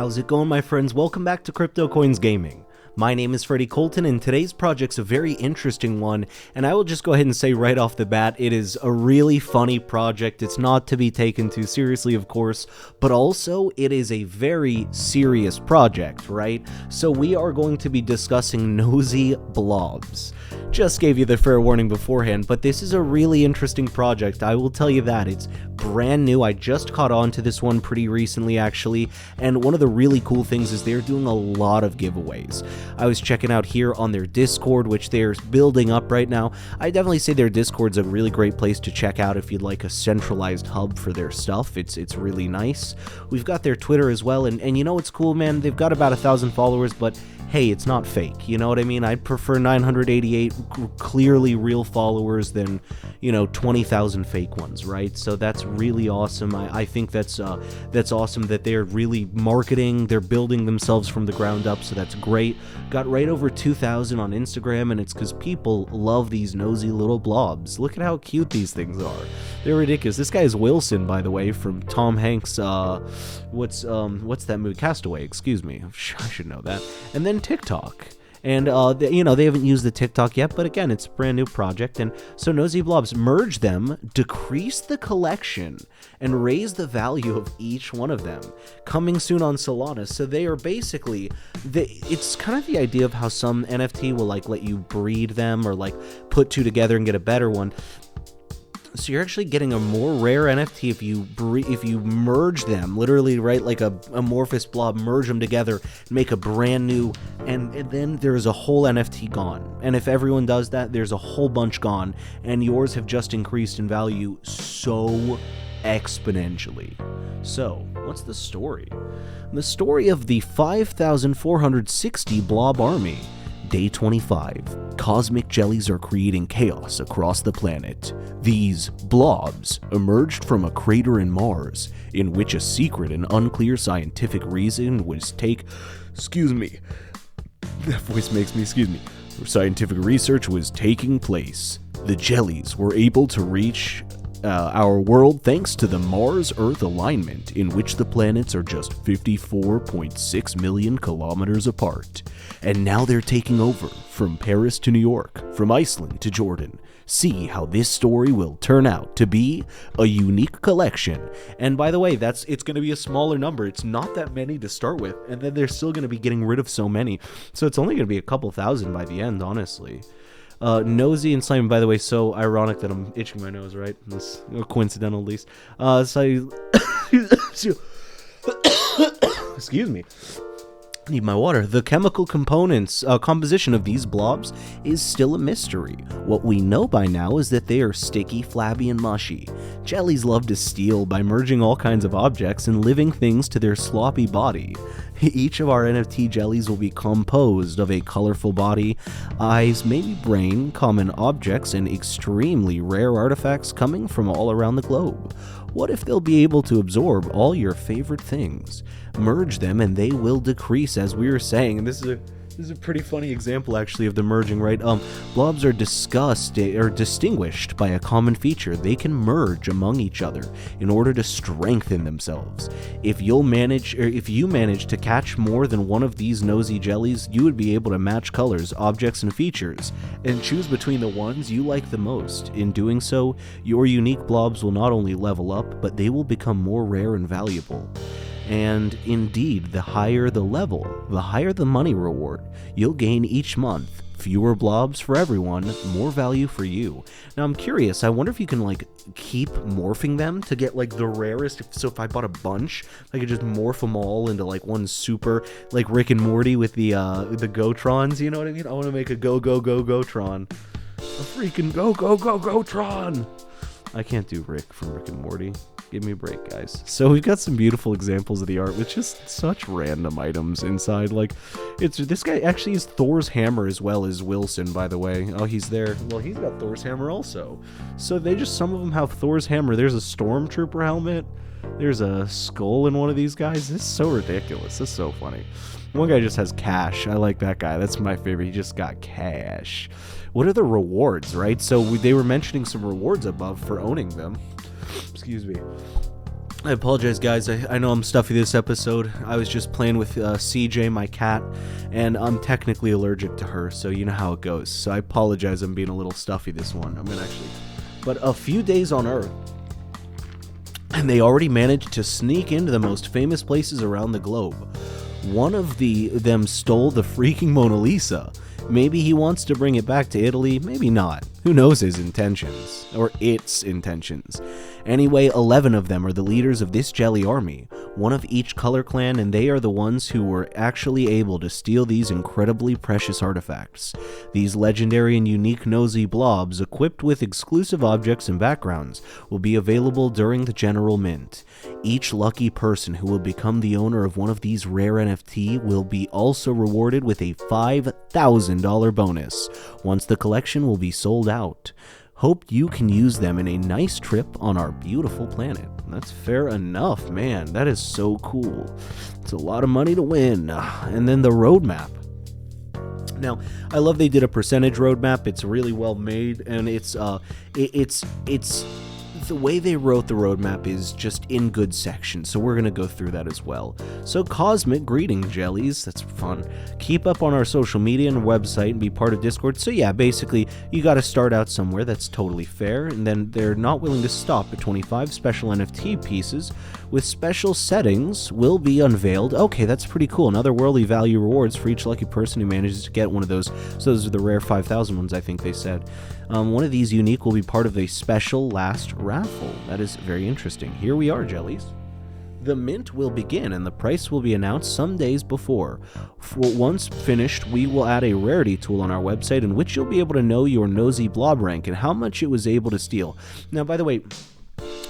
How's it going, my friends? Welcome back to CryptoCoins Gaming. My name is Freddy Colton, and today's project's a very interesting one, and I will just go ahead and say right off the bat, it is a really funny project. It's not to be taken too seriously, of course, but also it is a very serious project, right? So we are going to be discussing Nosy Blobs. Just gave you the fair warning beforehand, but this is a really interesting project, I will tell you that. It's brand new. I just caught on to this one pretty recently, actually, and one of the really cool things is they're doing a lot of giveaways. I was checking out here on their Discord, which they're building up right now. I definitely say their Discord's a really great place to check out if you'd like a centralized hub for their stuff. It's really nice. We've got their Twitter as well, and you know what's cool, man? They've got about 1,000 followers, but hey, it's not fake, you know what I mean? I'd prefer 988 clearly real followers than, 20,000 fake ones, right? So that's really awesome. I think that's awesome that they're really marketing, they're building themselves from the ground up, so that's great. Got right over 2,000 on Instagram, and it's because people love these nosy little blobs. Look at how cute these things are. They're ridiculous. This guy is Wilson, by the way, from Tom Hanks', what's that movie? Castaway, excuse me. I should know that. And then TikTok. And, they haven't used the TikTok yet, but again, it's a brand new project. And so Nosy Blobs, merge them, decrease the collection, and raise the value of each one of them. Coming soon on Solana. So they are basically, it's kind of the idea of how some NFT will let you breed them or put two together and get a better one. So you're actually getting a more rare NFT if you merge them, literally, right? Like a amorphous blob, merge them together, make a brand new, and then there's a whole NFT gone. And if everyone does that, there's a whole bunch gone, and yours have just increased in value so exponentially. So, what's the story? The story of the 5,460 blob army. Day 25. Cosmic jellies are creating chaos across the planet. These blobs emerged from a crater in Mars, in which a secret and unclear scientific reason was Scientific research was taking place. The jellies were able to reach our world thanks to the Mars-Earth alignment, in which the planets are just 54.6 million kilometers apart. And now they're taking over, from Paris to New York, from Iceland to Jordan. See how this story will turn out to be a unique collection. And by the way, it's going to be a smaller number. It's not that many to start with, and then they're still going to be getting rid of so many. So it's only going to be a couple thousand by the end, honestly. Nosy and Simon, by the way, so ironic that I'm itching my nose, right? This coincidental, at least. Excuse me. Need my water. The chemical composition of these blobs is still a mystery. What we know by now is that they are sticky, flabby, and mushy. Jellies love to steal by merging all kinds of objects and living things to their sloppy body. Each of our NFT jellies will be composed of a colorful body, eyes, maybe brain, common objects, and extremely rare artifacts coming from all around the globe. What if they'll be able to absorb all your favorite things? Merge them and they will decrease, as we were saying. And this is a pretty funny example, actually, of the merging, right? Blobs are distinguished by a common feature. They can merge among each other in order to strengthen themselves. If you manage to catch more than one of these nosy jellies, you would be able to match colors, objects, and features, and choose between the ones you like the most. In doing so, your unique blobs will not only level up, but they will become more rare and valuable. And indeed, the higher the level, the higher the money reward. You'll gain each month. Fewer blobs for everyone, more value for you. Now I'm curious, I wonder if you can keep morphing them to get the rarest. So if I bought a bunch, I could just morph them all into one super, like Rick and Morty with the Gotrons, you know what I mean? I want to make a Gotron. A freaking Gotron! I can't do Rick from Rick and Morty. Give me a break, guys. So we've got some beautiful examples of the art with just such random items inside. This guy actually is Thor's hammer as well as Wilson, by the way. Oh, he's there. Well, he's got Thor's hammer also. So some of them have Thor's hammer. There's a stormtrooper helmet. There's a skull in one of these guys. This is so ridiculous. This is so funny. One guy just has cash. I like that guy. That's my favorite. He just got cash. What are the rewards, right? So they were mentioning some rewards above for owning them. Excuse me. I apologize, guys. I know I'm stuffy this episode. I was just playing with CJ, my cat, and I'm technically allergic to her, so you know how it goes. So I apologize, I'm being a little stuffy this one. I'm gonna actually... But a few days on Earth, and they already managed to sneak into the most famous places around the globe. One of them stole the freaking Mona Lisa. Maybe he wants to bring it back to Italy, maybe not. Who knows his intentions, or its intentions. Anyway, 11 of them are the leaders of this jelly army, one of each color clan, and they are the ones who were actually able to steal these incredibly precious artifacts. These legendary and unique Nosy Blobs, equipped with exclusive objects and backgrounds, will be available during the general mint. Each lucky person who will become the owner of one of these rare NFT will be also rewarded with a $5,000 bonus, once the collection will be sold out. Hope you can use them in a nice trip on our beautiful planet. That's fair enough, man. That is so cool. It's a lot of money to win. And then the roadmap. Now, I love they did a percentage roadmap. It's really well made, and it's the way they wrote the roadmap is just in good sections, so we're going to go through that as well. So cosmic greeting jellies, that's fun. Keep up on our social media and website and be part of Discord. So yeah, basically you got to start out somewhere, that's totally fair, and then they're not willing to stop at 25 special NFT pieces with special settings will be unveiled. Okay, that's pretty cool. And otherworldly value rewards for each lucky person who manages to get one of those. So those are the rare 5,000 ones, I think they said. One of these unique will be part of a special last raffle. That is very interesting. Here we are, jellies. The mint will begin and the price will be announced some days before. Once finished, we will add a rarity tool on our website in which you'll be able to know your Nosy Blob rank and how much it was able to steal. Now, by the way,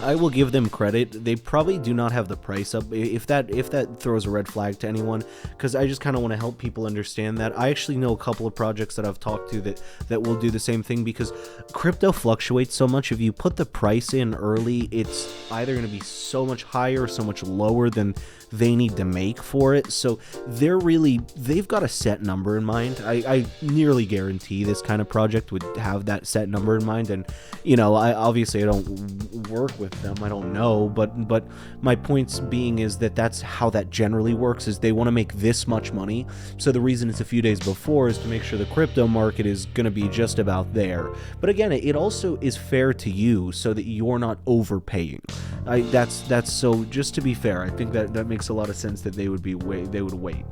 I will give them credit. They probably do not have the price up. If that throws a red flag to anyone, because I just kind of want to help people understand that. I actually know a couple of projects that I've talked to that will do the same thing, because crypto fluctuates so much. If you put the price in early, it's either going to be so much higher or so much lower than they need to make for it. So they've got a set number in mind. I nearly guarantee this kind of project would have that set number in mind. And I obviously don't work with them, I don't know, but my points being is that's how that generally works, is they want to make this much money. So the reason it's a few days before is to make sure the crypto market is going to be just about there. But again, it also is fair to you so that you're not overpaying. That's so, just to be fair, I think that makes a lot of sense that they would wait.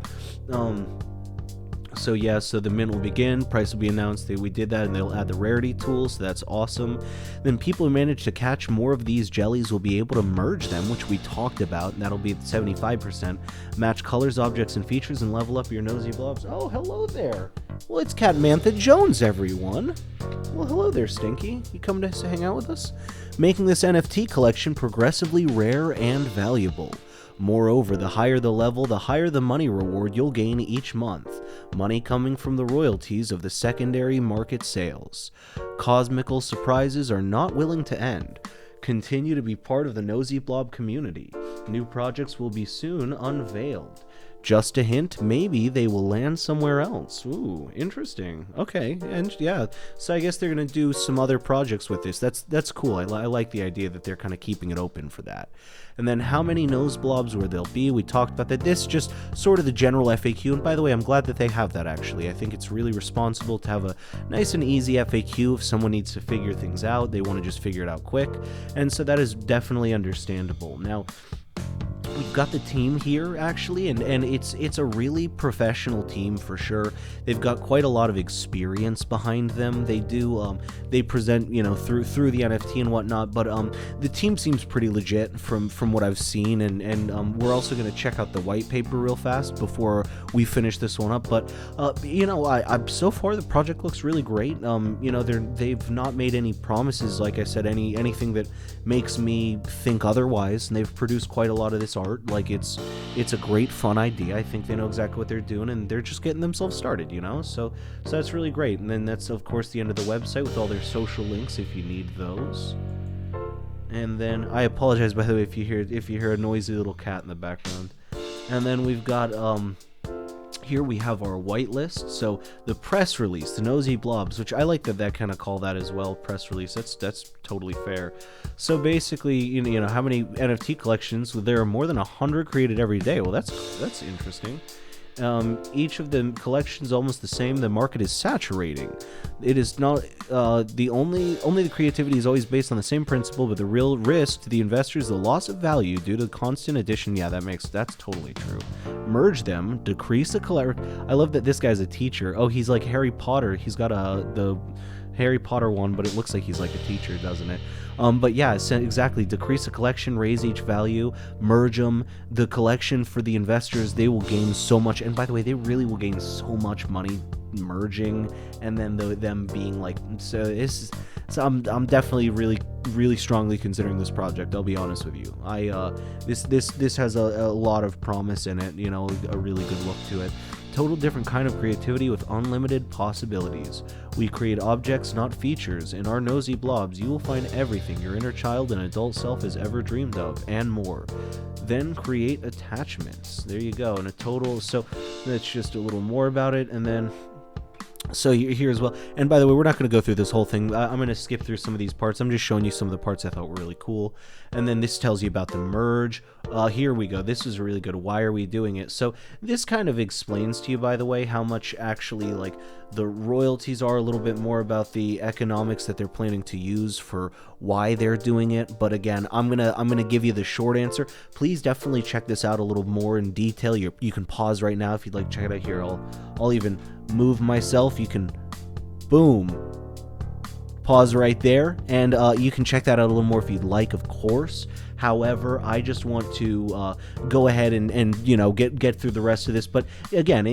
So yeah, so the mint will begin, price will be announced. We did that, and they'll add the rarity tool, so that's awesome. Then people who manage to catch more of these jellies will be able to merge them, which we talked about, and that'll be at 75%. Match colors, objects, and features, and level up your Nosy Blobs. Oh, hello there. Well, it's Catmantha Jones, everyone. Well, hello there, Stinky. You come to hang out with us? Making this NFT collection progressively rare and valuable. Moreover, the higher the level, the higher the money reward you'll gain each month. Money coming from the royalties of the secondary market sales. Cosmical surprises are not willing to end. Continue to be part of the Nosy Blob community. New projects will be soon unveiled. Just a hint, maybe they will land somewhere else. Ooh, interesting. Okay, and yeah, so I guess they're going to do some other projects with this. That's cool. I like the idea that they're kind of keeping it open for that. And then how many Nosy Blobs will there be? We talked about that. This is just sort of the general FAQ, and by the way, I'm glad that they have that, actually. I think it's really responsible to have a nice and easy FAQ if someone needs to figure things out. They want to just figure it out quick, and so that is definitely understandable. Now, we've got the team here, actually, and it's a really professional team for sure. They've got quite a lot of experience behind them. They do they present through the NFT and whatnot, but the team seems pretty legit from what I've seen, and we're also going to check out the white paper real fast before we finish this one up. But I so far the project looks really great. They've not made any promises, like I said, anything that makes me think otherwise, and they've produced quite a lot of this art. Like it's a great fun idea. I think they know exactly what they're doing, and they're just getting themselves started, so that's really great. And then that's of course the end of the website with all their social links if you need those. And then I apologize, by the way, if you hear a noisy little cat in the background. And then we've got Here we have our whitelist. So the press release, the Nosy Blobs, which I like that kind of call that as well, press release. That's totally fair. So basically, you know how many NFT collections? Well, there are more than 100 created every day. Well, that's interesting. Each of the collections almost the same. The market is saturating. It is not the only the creativity is always based on the same principle, but the real risk to the investors, the loss of value due to constant addition. Yeah, that's totally true. Merge them, decrease the color. I love that this guy's a teacher. Oh, he's like Harry Potter. He's got the Harry Potter one, but it looks like he's like a teacher, doesn't it? But yeah, exactly. Decrease the collection, raise each value, merge them. The collection for the investors, they will gain so much. And by the way, they really will gain so much money merging, and then them being like, so I'm definitely really strongly considering this project. I'll be honest with you. This has a lot of promise in it. You know, a really good look to it. Total different kind of creativity with unlimited possibilities. We create objects, not features. In our Nosy Blobs, you will find everything your inner child and adult self has ever dreamed of, and more. Then create attachments. There you go. And a total, so that's just a little more about it. And then, so here as well. And by the way, we're not going to go through this whole thing. I'm going to skip through some of these parts. I'm just showing you some of the parts I thought were really cool. And then this tells you about the merge. Here we go. This is really good. Why are we doing it? So this kind of explains to you, by the way, how much actually like the royalties are, a little bit more about the economics that they're planning to use for why they're doing it. But again, I'm gonna give you the short answer. Please definitely check this out a little more in detail. You can pause right now if you'd like to check it out. Here, I'll even move myself. You can, boom, pause right there, and you can check that out a little more if you'd like, of course. However, I just want to go ahead and you know get through the rest of this. But again,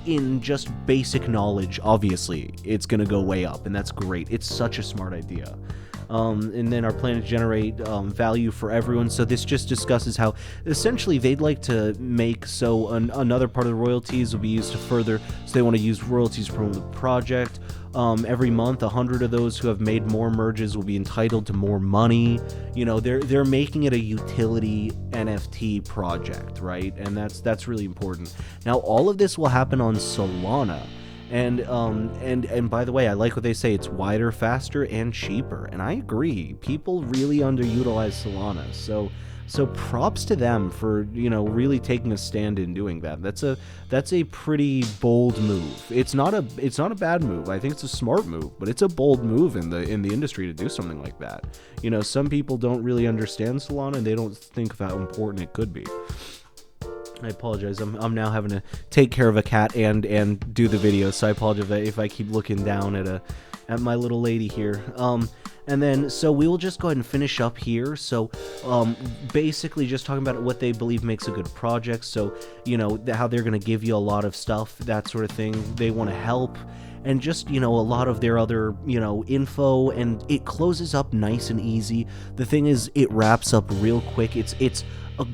in just basic knowledge, obviously it's gonna go way up, and that's great. It's such a smart idea. And then our plan to generate value for everyone. So this just discusses how essentially they'd like to make so another part of the royalties will be used to further. So they want to use royalties from the project. Every month, 100 of those who have made more merges will be entitled to more money. You know, they're making it a utility NFT project, right? And that's really important. Now, all of this will happen on Solana. And by the way, I like what they say. It's wider, faster, and cheaper. And I agree. People really underutilize Solana. So props to them for, you know, really taking a stand in doing that. That's a pretty bold move. It's not a bad move. I think it's a smart move, but it's a bold move in the industry to do something like that. You know, some people don't really understand Solana, and they don't think of how important it could be. I apologize. I'm now having to take care of a cat and do the video, so I apologize if I keep looking down at my little lady here. And then, so we will just go ahead and finish up here. So, basically just talking about what they believe makes a good project. So, you know, how they're going to give you a lot of stuff, that sort of thing. They want to help, and just, you know, a lot of their other, you know, info, and it closes up nice and easy. The thing is, it wraps up real quick. It's a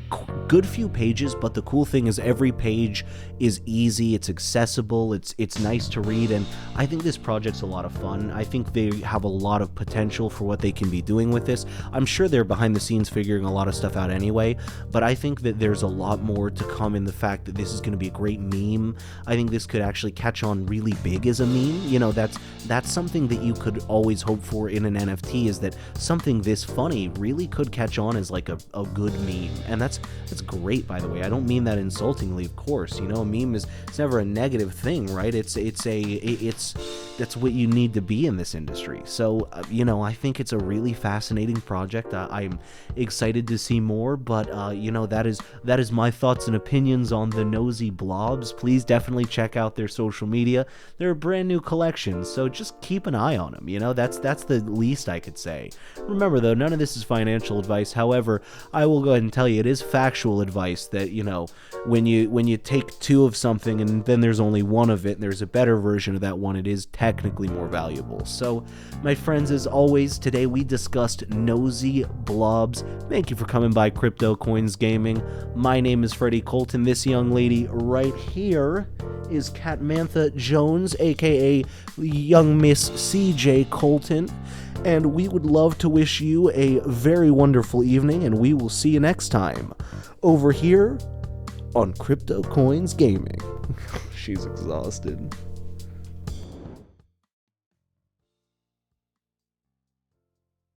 good few pages, but the cool thing is every page is easy, it's accessible, it's nice to read, and I think this project's a lot of fun. I think they have a lot of potential for what they can be doing with this. I'm sure they're behind the scenes figuring a lot of stuff out anyway, but I think that there's a lot more to come in the fact that this is going to be a great meme. I think this could actually catch on really big as a meme. You know, that's something that you could always hope for in an NFT, is that something this funny really could catch on as like a good meme. And that's great, by the way. I don't mean that insultingly, of course. You know, a meme it's never a negative thing, right? It's that's what you need to be in this industry. So, you know, I think it's a really fascinating project. I'm excited to see more, but you know, that is my thoughts and opinions on the Nosy Blobs. Please definitely check out their social media. They're a brand new collection, so just keep an eye on them. You know, that's the least I could say. Remember though, none of this is financial advice. However, I will go ahead and tell you, it is factual advice that, you know, when you take two of something and then there's only one of it and there's a better version of that one, it is technically more valuable. So, my friends, as always, today we discussed Nosy Blobs. Thank you for coming by CryptoCoins Gaming. My name is Freddie Colton. This young lady right here is Catmantha Jones, aka Young Miss CJ Colton. And we would love to wish you a very wonderful evening, and we will see you next time over here on CryptoCoins Gaming. She's exhausted.